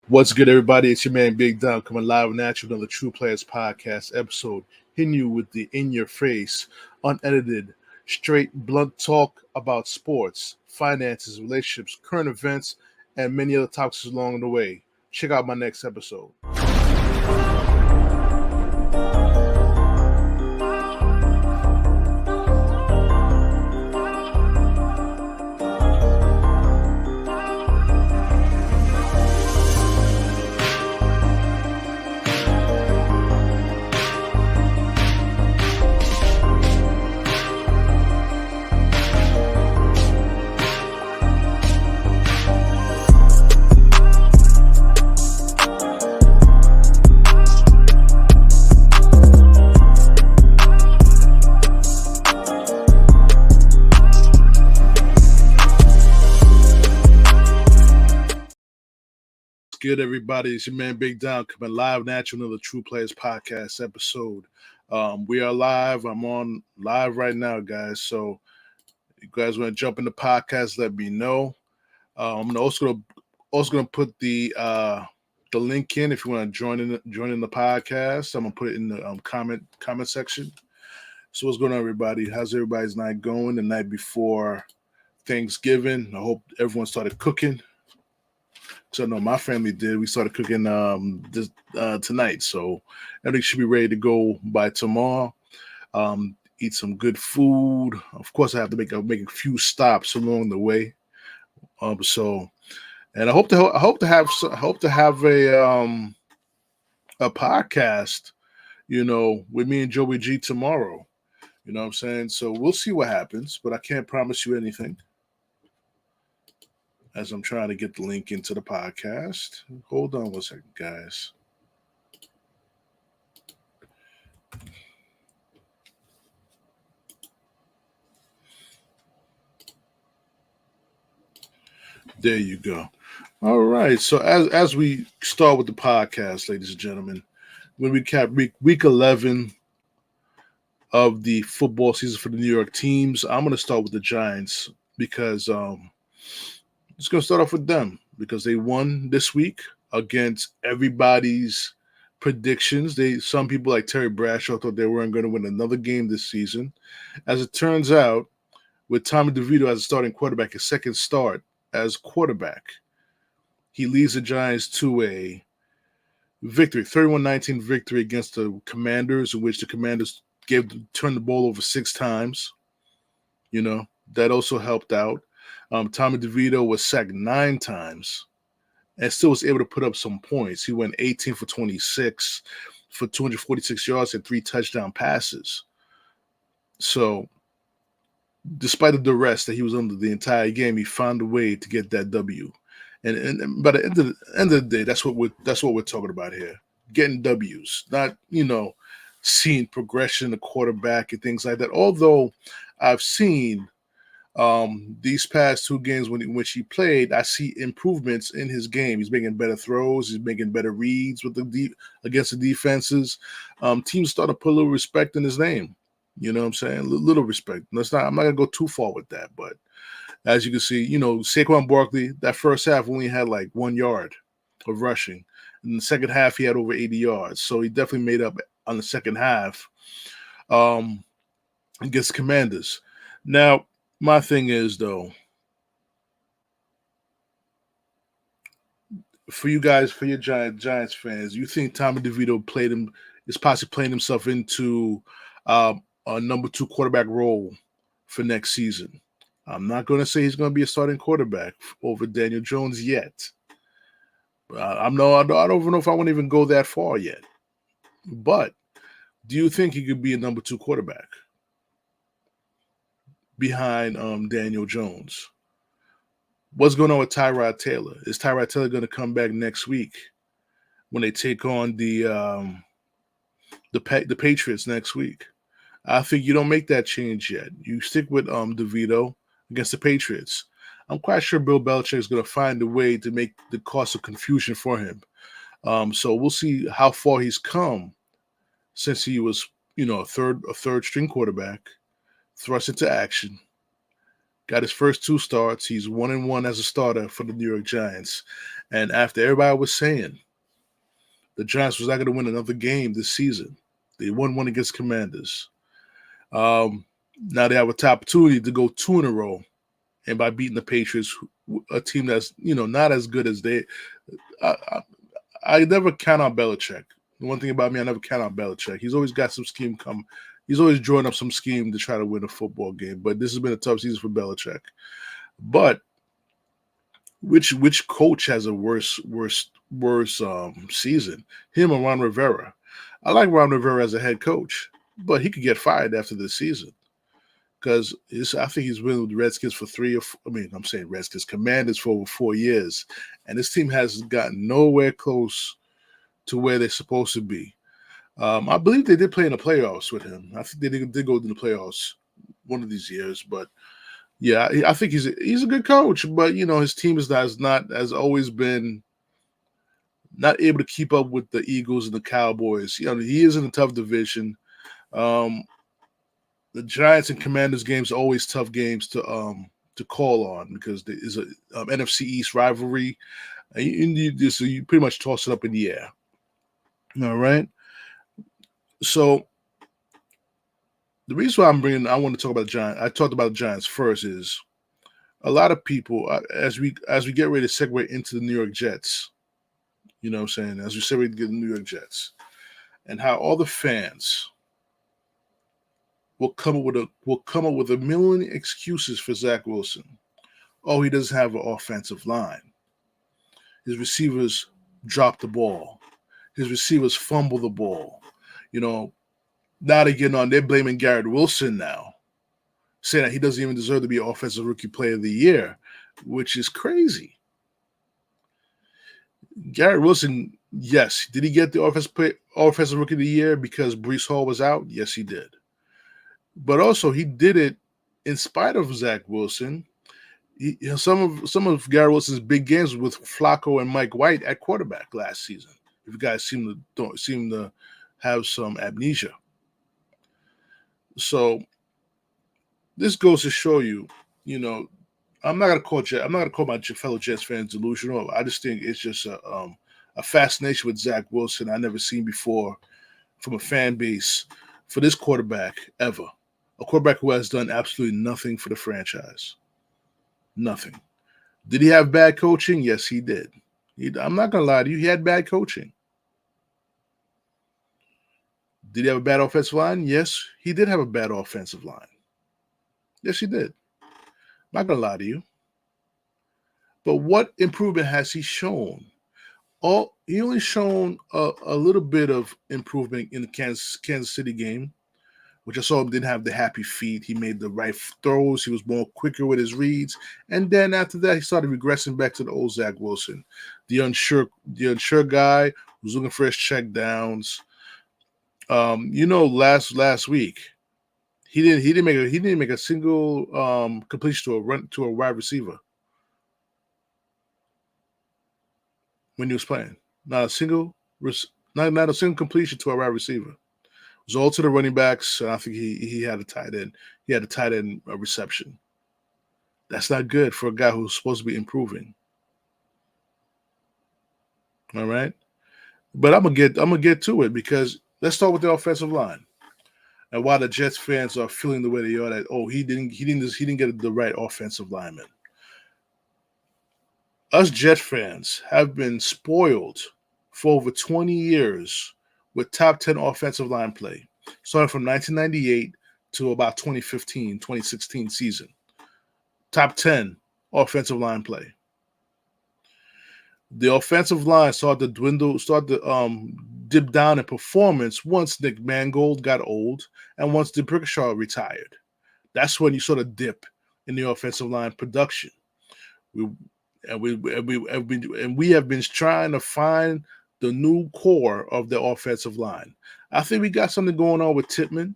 What's good, everybody? It's your man Big Dom coming live and at you with another True Players Podcast episode, hitting you with the in-your-face, unedited, straight, blunt talk about sports, finances, relationships, current events, and many other topics along the way. Check out my next episode. Good, everybody. It's your man Big Down coming live and at you another True Players Podcast episode. We are live. I'm on live right now, guys. So you guys want to jump in the podcast, let me know. I'm also gonna put the link in if you want to join in the podcast. I'm gonna put it in the comment section. So what's going on, everybody? How's everybody's night going? The night before Thanksgiving. I hope everyone started cooking. So no, my family did. We started cooking tonight, so everything should be ready to go by tomorrow. Eat some good food. Of course, I have to make a few stops along the way. And I hope to have a podcast, with me and Joey G tomorrow. You know what I'm saying? So we'll see what happens, but I can't promise you anything. As I'm trying to get the link into the podcast. Hold on one second, guys. There you go. All right. So as we start with the podcast, ladies and gentlemen, when we recap week 11 of the football season for the New York teams, I'm going to start with the Giants because just going to start off with them because they won this week against everybody's predictions. Some people like Terry Bradshaw thought they weren't going to win another game this season. As it turns out, with Tommy DeVito as a starting quarterback, his second start as quarterback, he leads the Giants to a victory, 31-19 victory against the Commanders, in which the Commanders turned the ball over 6 times. That also helped out. Tommy DeVito was sacked 9 times and still was able to put up some points. He went 18 for 26 for 246 yards and 3 touchdown passes. So despite the duress that he was under the entire game, he found a way to get that W. And by the end of the day, that's what we're talking about here. Getting W's, not seeing progression, the quarterback and things like that. Although I've seen these past 2 games in which he played, I see improvements in his game. He's making better throws. He's making better reads with against the defenses. Teams start to put a little respect in his name. You know what I'm saying? A little respect. I'm not gonna go too far with that, but as you can see, Saquonbarkley, that first half only had like 1 yard of rushing. In the second half, he had over 80 yards. So he definitely made up on the second half against Commanders. Now, my thing is, though, for you guys, for your Giants fans, you think Tommy DeVito is possibly playing himself into a number 2 quarterback role for next season? I'm not going to say he's going to be a starting quarterback over Daniel Jones yet. I don't even know if I want to even go that far yet. But do you think he could be a number 2 quarterback behind Daniel Jones? What's going on with Tyrod Taylor? Is Tyrod Taylor going to come back next week when they take on the Patriots next week? I think you don't make that change yet. You stick with DeVito against the Patriots. I'm quite sure Bill Belichick is going to find a way to make the cause of confusion for him. So we'll see how far he's come since he was, a third string quarterback, thrust into action, Got his first 2 starts. He's 1-1 as a starter for the New York Giants. And after everybody was saying the Giants was not going to win another game this season, they won one against Commanders. Now they have an opportunity to go 2 in a row, and by beating the Patriots, a team that's not as good as they. I never count on Belichick. The one thing about me, I never count on Belichick. He's always got some scheme come. He's always drawing up some scheme to try to win a football game. But this has been a tough season for Belichick. But which coach has a worse season? Him or Ron Rivera? I like Ron Rivera as a head coach, but he could get fired after this season because I think he's been with the Redskins for Commanders for over 4 years, and this team has gotten nowhere close to where they're supposed to be. I believe they did play in the playoffs with him. I think they did go to the playoffs one of these years, but yeah, I think he's a good coach, but his team has always been not able to keep up with the Eagles and the Cowboys. He is in a tough division. The Giants and Commanders games are always tough games to call on because there is a NFC East rivalry, and you pretty much toss it up in the air. All right. So the reason why I want to talk about the Giants. I talked about the Giants first is a lot of people as we get ready to segue into the New York Jets. You know what I'm saying? As we segue to the New York Jets, and how all the fans will come up with a million excuses for Zach Wilson. Oh, he doesn't have an offensive line. His receivers drop the ball. His receivers fumble the ball. Now they're blaming Garrett Wilson now, saying that he doesn't even deserve to be Offensive Rookie Player of the Year, which is crazy. Garrett Wilson, yes. Did he get the Offensive Rookie of the Year because Breece Hall was out? Yes, he did. But also, he did it in spite of Zach Wilson. Some of Garrett Wilson's big games with Flacco and Mike White at quarterback last season. If you guys seem to have some amnesia. So this goes to show you, I'm not gonna call my fellow Jets fans delusional. I just think it's just a fascination with Zach Wilson I never seen before from a fan base for this quarterback ever. A quarterback who has done absolutely nothing for the franchise. Nothing. Did he have bad coaching? Yes, he did. I'm not gonna lie to you. He had bad coaching. Did he have a bad offensive line? Yes, he did have a bad offensive line. Yes, he did. I'm not going to lie to you. But what improvement has he shown? He only shown a little bit of improvement in the Kansas City game, which I saw him didn't have the happy feet. He made the right throws. He was more quicker with his reads. And then after that, he started regressing back to the old Zach Wilson, the unsure guy who's looking for his check downs. Last week he didn't make a single completion to a wide receiver when he was playing. Not a single completion to a wide receiver. It was all to the running backs. And I think he had a tight end. He had a tight end reception. That's not good for a guy who's supposed to be improving. All right, but I'm gonna get to it because let's start with the offensive line. And why the Jets fans are feeling the way they are that he didn't get the right offensive lineman. Us Jet fans have been spoiled for over 20 years with top 10 offensive line play, starting from 1998 to about 2016 season. Top 10 offensive line play. The offensive line started to dip down in performance once Nick Mangold got old and once DeBrickashaw retired. That's when you sort of dip in the offensive line production. We have been trying to find the new core of the offensive line. I think we got something going on with Tippmann.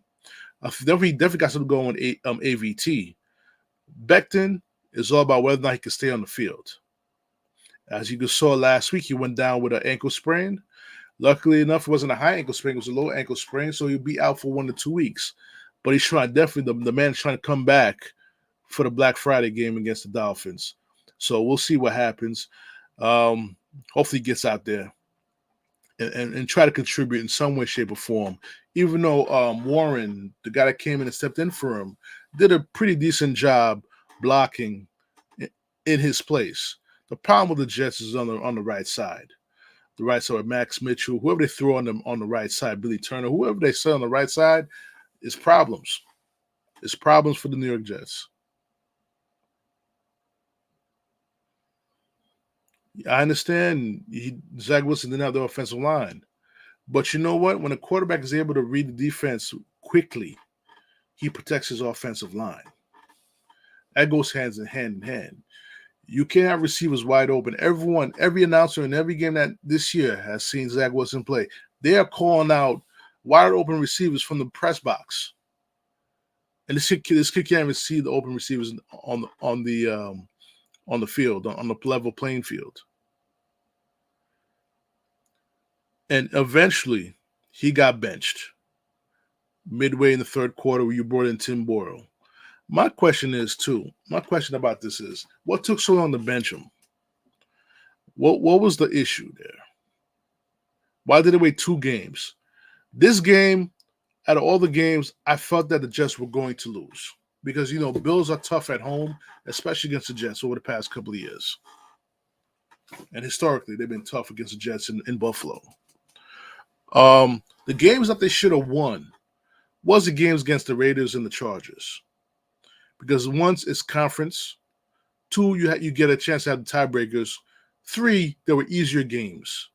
I definitely got something going with AVT. Becton is all about whether or not he can stay on the field. As you saw last week, he went down with an ankle sprain. Luckily enough, it wasn't a high ankle sprain; it was a low ankle sprain, so he'll be out for 1 to 2 weeks. But he's trying, definitely, the man's trying to come back for the Black Friday game against the Dolphins. So we'll see what happens. Hopefully he gets out there and try to contribute in some way, shape, or form. Even though Warren, the guy that came in and stepped in for him, did a pretty decent job blocking in his place. The problem with the Jets is on the right side. The right side with Max Mitchell, whoever they throw on the right side, Billy Turner, whoever they set on the right side, is problems. It's problems for the New York Jets. I understand Zach Wilson didn't have the offensive line. But you know what? When a quarterback is able to read the defense quickly, he protects his offensive line. That goes hand in hand. You can't have receivers wide open. Every announcer in every game that this year has seen Zach Wilson play, they are calling out wide open receivers from the press box. And this kid can't even see the open receivers on the field, on the level playing field. And eventually, he got benched midway in the third quarter where you brought in Timboyle. My question about this is, what took so long to bench him? What was the issue there? Why did it wait 2 games? This game, out of all the games, I felt that the Jets were going to lose. Because, Bills are tough at home, especially against the Jets over the past couple of years. And historically, they've been tough against the Jets in Buffalo. The games that they should have won was the games against the Raiders and the Chargers. Because once it's conference, 2, you get a chance to have the tiebreakers. 3, there were easier games.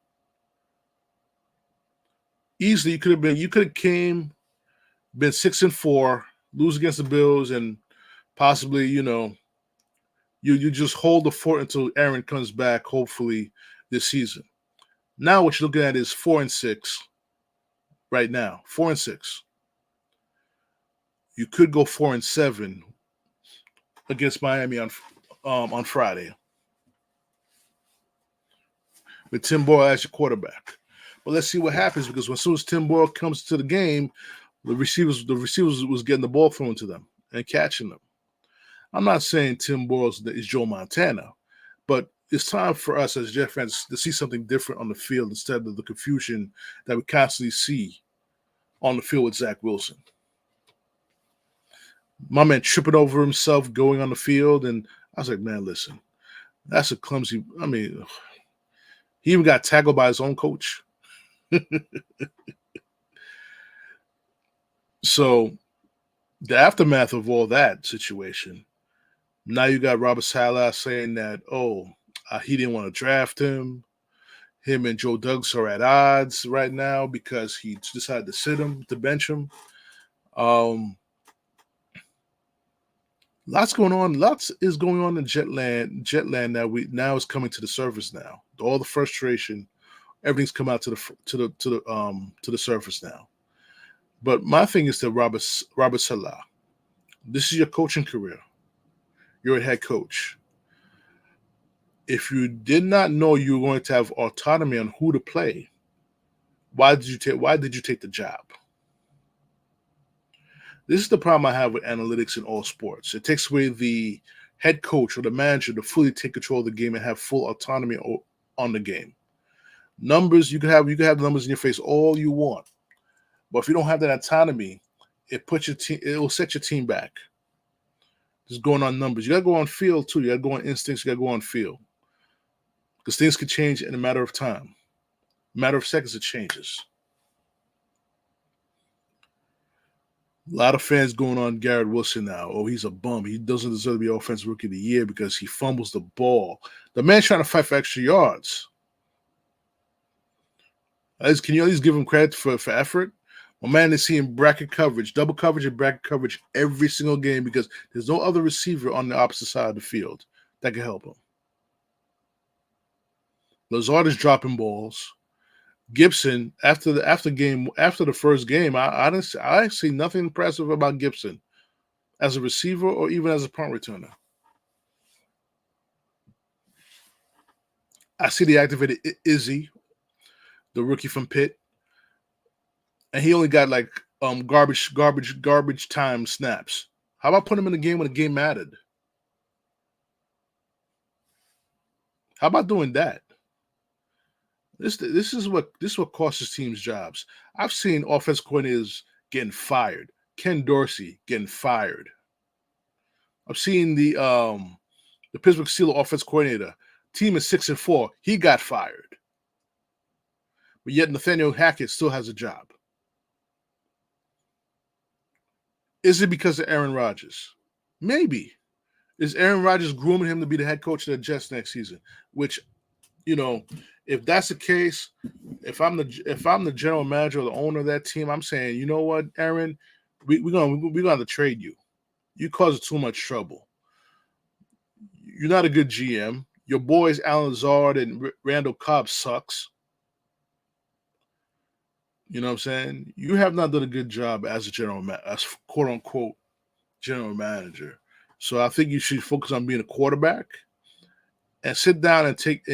Easily, you could have been 6-4, lose against the Bills, and possibly, you just hold the fort until Aaron comes back, hopefully, this season. Now what you're looking at is 4-6 right now. 4-6. You could go 4-7 against Miami on Friday with Timboyle as your quarterback. But let's see what happens, because as soon as Timboyle comes to the game, the receivers was getting the ball thrown to them and catching them. I'm not saying Timboyle is Joe Montana, but it's time for us as Jet fans to see something different on the field instead of the confusion that we constantly see on the field with Zach Wilson. My man tripping over himself going on the field, and I was like, man, listen, that's a clumsy. I mean, he even got tackled by his own coach. So the aftermath of all that situation, now you got Robert Saleh saying that, he didn't want to draft him. Him and Joe Douglas are at odds right now because he decided to sit him, to bench him. Lots going on. Lots is going on in Jetland now is coming to the surface now. All the frustration, everything's come out to the surface now. But my thing is to Robert Saleh. This is your coaching career. You're a head coach. If you did not know you were going to have autonomy on who to play, why did you take the job? This is the problem I have with analytics in all sports. It takes away the head coach or the manager to fully take control of the game and have full autonomy on the game. Numbers, you can have numbers in your face all you want, but if you don't have that autonomy, it will set your team back. Just going on numbers. You got to go on field too. You got to go on instincts. You got to go on field, because things could change in a matter of time, matter of seconds. It changes. A lot of fans going on Garrett Wilson now. Oh, he's a bum. He doesn't deserve to be Offensive Rookie of the Year because he fumbles the ball. The man's trying to fight for extra yards. Can you at least give him credit for effort? My man is seeing bracket coverage, double coverage and bracket coverage every single game because there's no other receiver on the opposite side of the field that can help him. Lazard is dropping balls. Gibson, after the first game, I see nothing impressive about Gibson as a receiver or even as a punt returner. I see the activated Izzy, the rookie from Pitt, and he only got like garbage time snaps. How about putting him in a game when the game mattered? How about doing that? This is what costs teams jobs. I've seen offense coordinators getting fired. Ken Dorsey getting fired. I've seen the Pittsburgh Steelers offense coordinator. Team is 6-4. He got fired. But yet Nathaniel Hackett still has a job. Is it because of Aaron Rodgers? Maybe. Is Aaron Rodgers grooming him to be the head coach of the Jets next season? Which, if that's the case, if I'm the general manager or the owner of that team, I'm saying, you know what, Aaron, we're gonna trade you. You cause too much trouble. You're not a good GM. Your boys Alan Lazard and Randall Cobb sucks. You know what I'm saying? You have not done a good job as as quote unquote general manager. So I think you should focus on being a quarterback and sit down and deal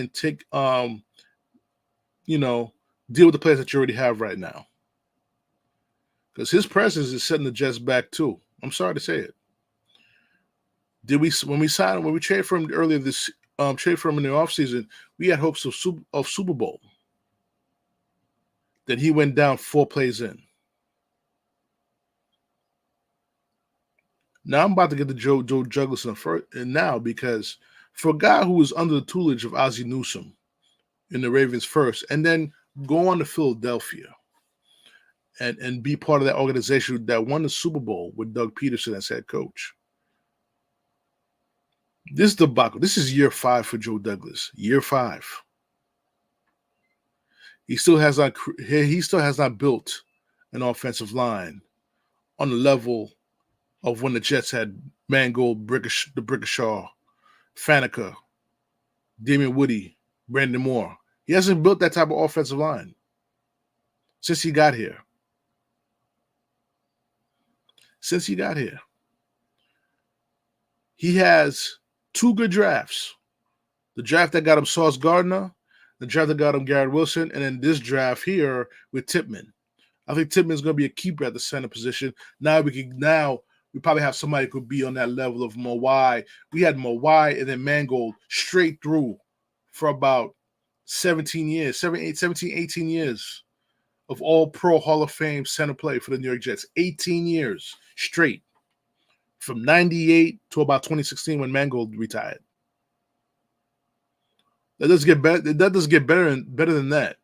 with the players that you already have right now. Because his presence is setting the Jets back too. I'm sorry to say it. When we traded for him earlier this trade for him in the offseason, we had hopes of Super Bowl. Then he went down 4 plays in. Now I'm about to get to Joe Douglas now, because for a guy who was under the tutelage of Ozzie Newsome in the Ravens first, and then go on to Philadelphia and be part of that organization that won the Super Bowl with Doug Peterson as head coach. This debacle. This is year 5 for Joe Douglas. Year 5. He still has not built an offensive line on the level of when the Jets had Mangold, Brickashaw, Faneca, Damien Woody, Brandon Moore. He hasn't built that type of offensive line since he got here. He has 2 good drafts. The draft that got him Saucegardner, the draft that got him Garrett Wilson, and then this draft here with Tippmann. I think Tippmann is going to be a keeper at the center position. Now we probably have somebody who could be on that level of Mawai. We had Mawai and then Mangold straight through for about 17 years, 18 years of all-pro Hall of Fame center play for the New York Jets. 18 years straight. From 98 to about 2016 when Mangold retired. That does get better. That does get better than that.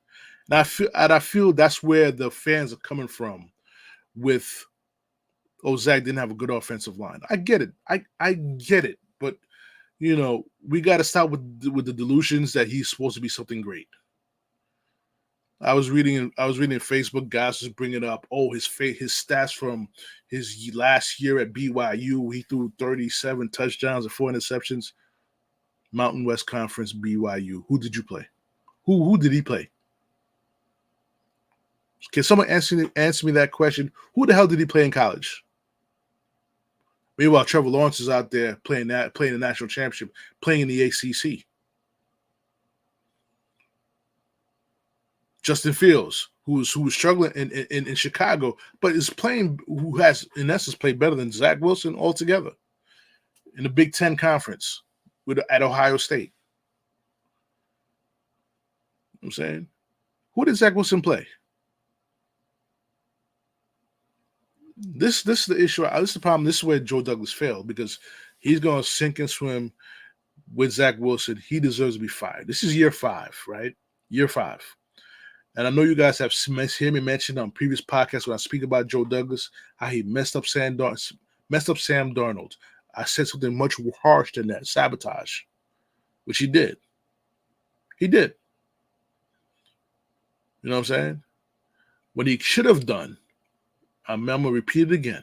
And I feel that's where the fans are coming from with, Zach didn't have a good offensive line. I get it. I get it. But, we got to stop with the delusions that he's supposed to be something great. I was reading Facebook, guys was bringing up, his stats from his last year at BYU. He threw 37 touchdowns and 4 interceptions. Mountain West Conference, BYU. Who did you play? Who did he play? Can someone answer me that question? Who the hell did he play in college? Meanwhile, Trevor Lawrence is out there playing the national championship, playing in the ACC. Justin Fields, who was struggling in Chicago, but is playing, who has in essence played better than Zach Wilson altogether in the Big Ten Conference at Ohio State. You know what I'm saying, who did Zach Wilson play? This is the issue. This is the problem. This is where Joe Douglas failed, because he's going to sink and swim with Zach Wilson. He deserves to be fired. This is year 5, right? Year 5. And I know you guys have heard me mention on previous podcasts when I speak about Joe Douglas, how he messed up Sam Darnold. I said something much harsh than that, sabotage, which he did. He did. You know what I'm saying? What he should have done, I'm going to repeat it again.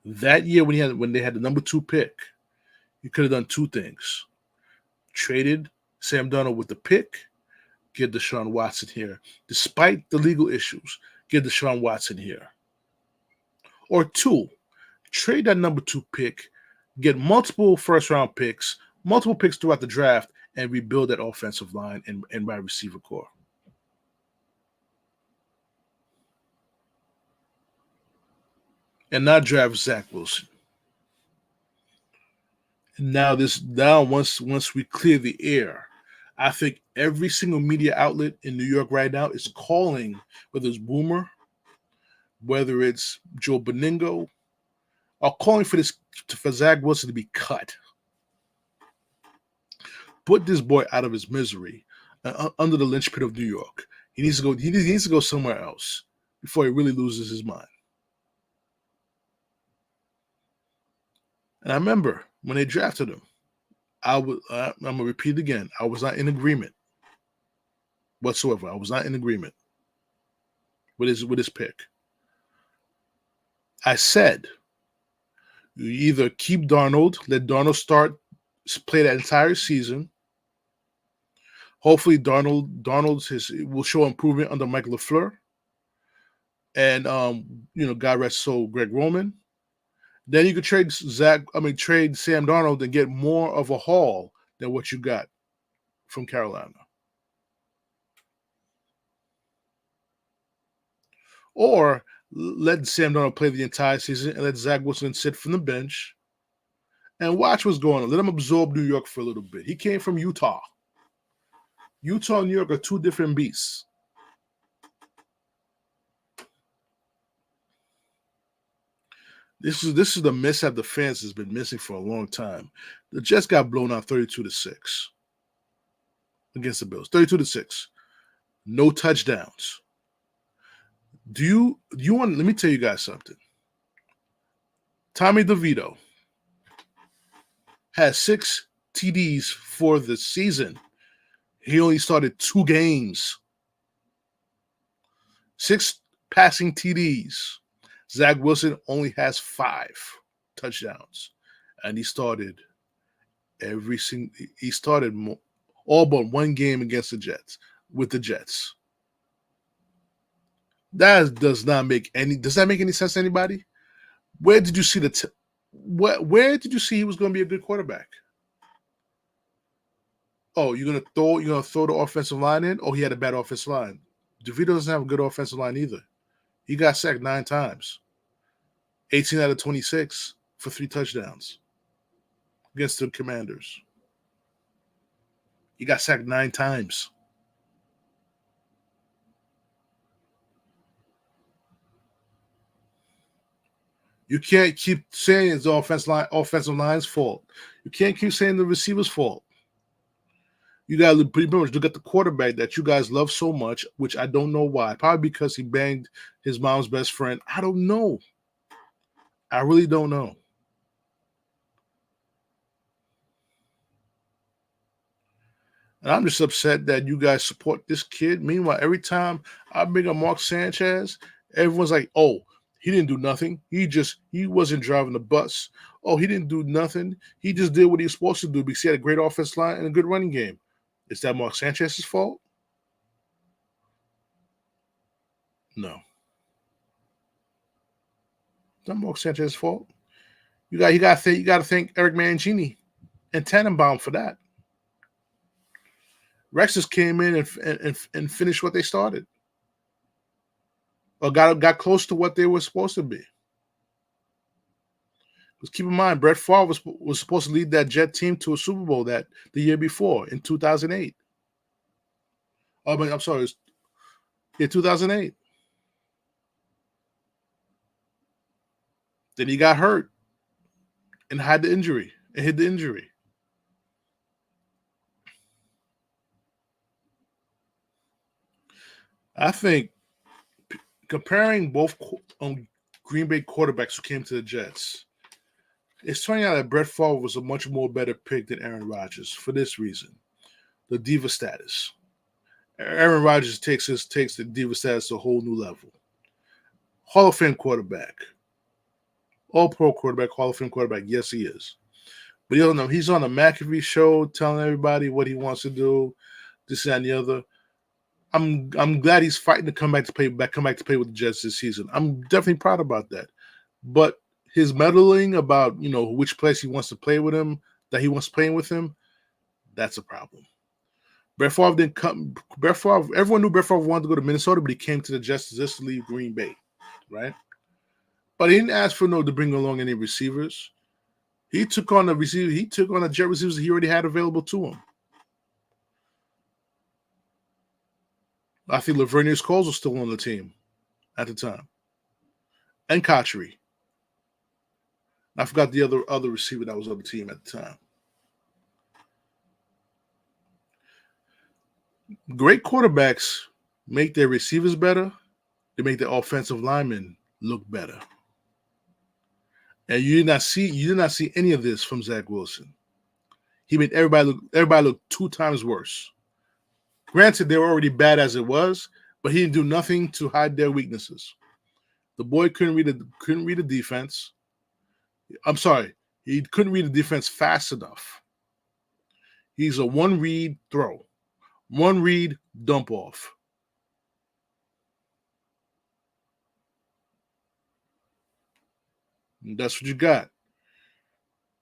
That year when they had the number 2 pick, he could have done 2 things. Traded Sam Darnold with the pick, get Deshaun Watson here. Despite the legal issues, get Deshaun Watson here. Or 2, trade that number 2 pick, get multiple first-round picks, multiple picks throughout the draft, and rebuild that offensive line and wide receiver core. And not draft Zach Wilson. And now once we clear the air, I think every single media outlet in New York right now is calling, whether it's Boomer, whether it's Joe Beningo, are calling for Zach Wilson to be cut. Put this boy out of his misery, under the linchpin of New York. He needs to go. He needs to go somewhere else before he really loses his mind. And I remember when they drafted him, I'm gonna repeat again. I was not in agreement whatsoever. I was not in agreement with his pick. I said, you either keep Darnold, let Darnold play that entire season. Hopefully, Darnold will show improvement under Mike LaFleur, and God rest his soul, Greg Roman. Then you could trade Sam Darnold and get more of a haul than what you got from Carolina. Or let Sam Darnold play the entire season and let Zach Wilson sit from the bench and watch what's going on. Let him absorb New York for a little bit. He came from Utah. Utah and New York are two different beasts. This is the mishap the fans has been missing for a long time. The Jets got blown out 32-6 against the Bills. 32-6. No touchdowns. Do you want? Let me tell you guys something. Tommy DeVito has 6 TDs for the season. He only started 2 games. 6 passing TDs. Zach Wilson only has 5 touchdowns, and he started all but one game against the Jets with the Jets. Does that make any sense to anybody? Where did you see where did you see he was going to be a good quarterback? Oh, you're gonna throw the offensive line in? Oh, he had a bad offensive line. DeVito doesn't have a good offensive line either. He got sacked 9 times. 18 out of 26 for 3 touchdowns against the Commanders. He got sacked 9 times. You can't keep saying it's the offensive line's fault. You can't keep saying the receiver's fault. You got to pretty much look at the quarterback that you guys love so much, which I don't know why. Probably because he banged his mom's best friend. I don't know. I really don't know. And I'm just upset that you guys support this kid. Meanwhile, every time I bring up Marksanchez, everyone's like, oh, he didn't do nothing. He wasn't driving the bus. Oh, he didn't do nothing. He just did what he was supposed to do because he had a great offense line and a good running game. Is that Marksanchez's fault? No. It's not Marksanchez's fault. You got to thank Eric Mangini and Tannenbaum for that. Rex just came in and finished what they started, or got close to what they were supposed to be. Because keep in mind, Brett Favre was supposed to lead that Jet team to a Super Bowl the year before in 2008. Oh, I'm sorry, in 2008. Then he got hurt and had the injury and hit the injury. I think comparing both Green Bay quarterbacks who came to the Jets, it's turning out that Brett Favre was a much more better pick than Aaron Rodgers for this reason: the diva status. Aaron Rodgers takes the diva status to a whole new level. Hall of Fame quarterback, All-Pro quarterback, Hall of Fame quarterback. Yes, he is. But you don't know, he's on a McAfee show telling everybody what he wants to do, this and the other. I'm glad he's fighting to come back to play with the Jets this season. I'm definitely proud about that. But his meddling about which place he wants to play with him, that he wants playing with him, that's a problem. Brett Favre didn't come. Everyone knew Brett Favre wanted to go to Minnesota, but he came to the Jets just to leave Green Bay, right? But he didn't ask to bring along any receivers. He took on the Jet receivers he already had available to him. I think Lavernius Coles was still on the team at the time. And Cotchery. I forgot the other receiver that was on the team at the time. Great quarterbacks make their receivers better. They make their offensive linemen look better. And you did not see any of this from Zach Wilson. He made everybody look 2 times worse. Granted, they were already bad as it was, but he didn't do nothing to hide their weaknesses. The boy couldn't read the defense. I'm sorry, he couldn't read the defense fast enough. He's a one-read throw, one-read dump off. And that's what you got.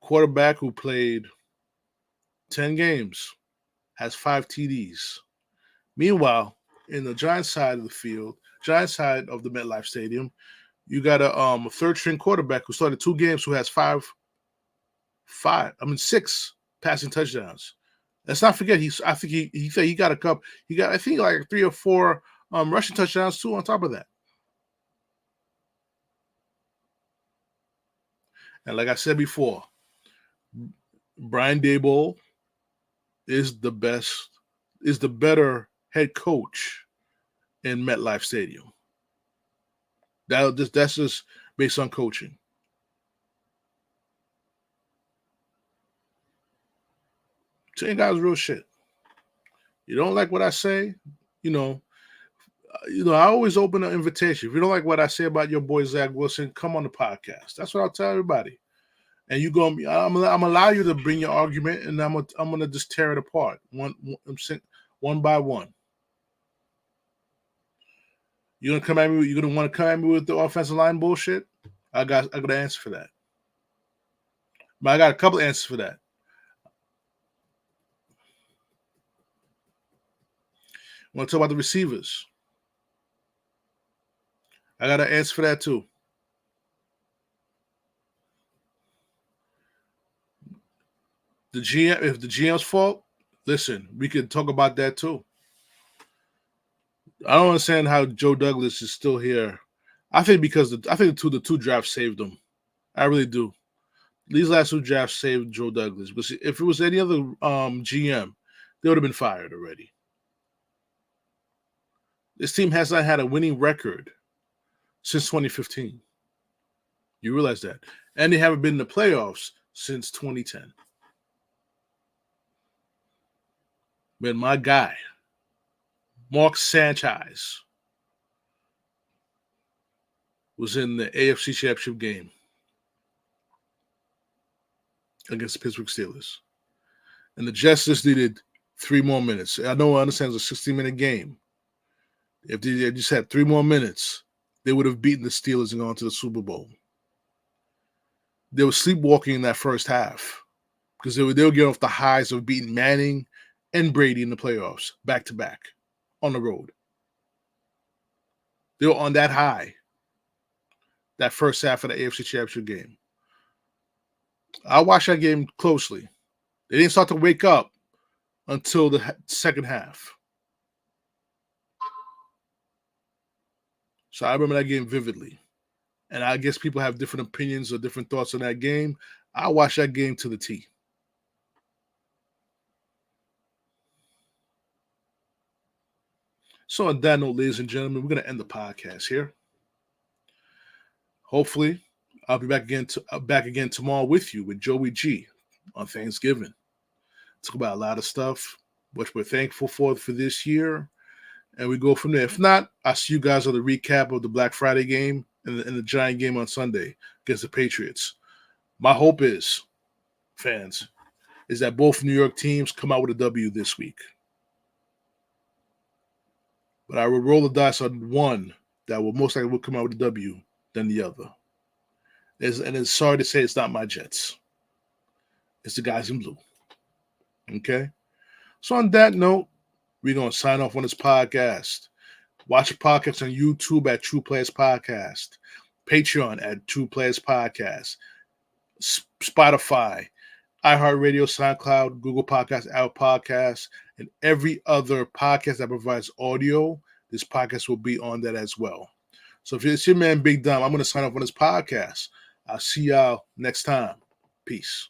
Quarterback who played 10 games, has 5 TDs. Meanwhile, in the Giants side of the field, Giants side of the MetLife Stadium, you got a third-string quarterback who started 2 games who has 6 passing touchdowns. Let's not forget, I think he said he got a couple. He got, I think, like 3 or 4 rushing touchdowns too on top of that. And like I said before, Brian Daboll is the better head coach in MetLife Stadium. That's just based on coaching. Telling guys real shit. You don't like what I say, I always open an invitation. If you don't like what I say about your boy Zach Wilson, come on the podcast. That's what I'll tell everybody. And I'm gonna allow you to bring your argument, and I'm gonna just tear it apart one by one. You're gonna come at me. You're gonna want to come at me with the offensive line bullshit. I got an answer for that. But I got a couple answers for that. I want to talk about the receivers. I got an answer for that too. If the GM's fault, listen, we could talk about that too. I don't understand how Joe Douglas is still here. I think because the two drafts saved him. I really do. These last 2 drafts saved Joe Douglas. But if it was any other GM, they would have been fired already. This team has not had a winning record since 2015. You realize that. And they haven't been in the playoffs since 2010. But my guy, Marksanchez, was in the AFC Championship game against the Pittsburgh Steelers. And the Jets just needed 3 more minutes. I understand it's a 60-minute game. If they just had 3 more minutes, they would have beaten the Steelers and gone to the Super Bowl. They were sleepwalking in that first half because they were getting off the highs of beating Manning and Brady in the playoffs back-to-back on the road. They were on that high that first half of the AFC Championship game. I watched that game closely. They didn't start to wake up until the second half. So I remember that game vividly. And I guess people have different opinions or different thoughts on that game. I watched that game to the T. So on that note, ladies and gentlemen, we're going to end the podcast here. Hopefully, I'll be back again tomorrow with you with Joey G on Thanksgiving. Talk about a lot of stuff, which we're thankful for this year, and we go from there. If not, I'll see you guys on the recap of the Black Friday game and the Giant game on Sunday against the Patriots. My hope is, fans, is that both New York teams come out with a W this week. But I will roll the dice on one that will most likely come out with a W than the other. And it's sorry to say it's not my Jets. It's the guys in blue. Okay? So on that note, we're going to sign off on this podcast. Watch the podcast on YouTube at True Players Podcast. Patreon at True Players Podcast. Spotify, iHeartRadio, SoundCloud, Google Podcasts, Apple Podcasts, and every other podcast that provides audio this podcast will be on that as well. So if it's your man Big Dom, I'm going to sign off on this podcast. I'll see y'all next time. Peace.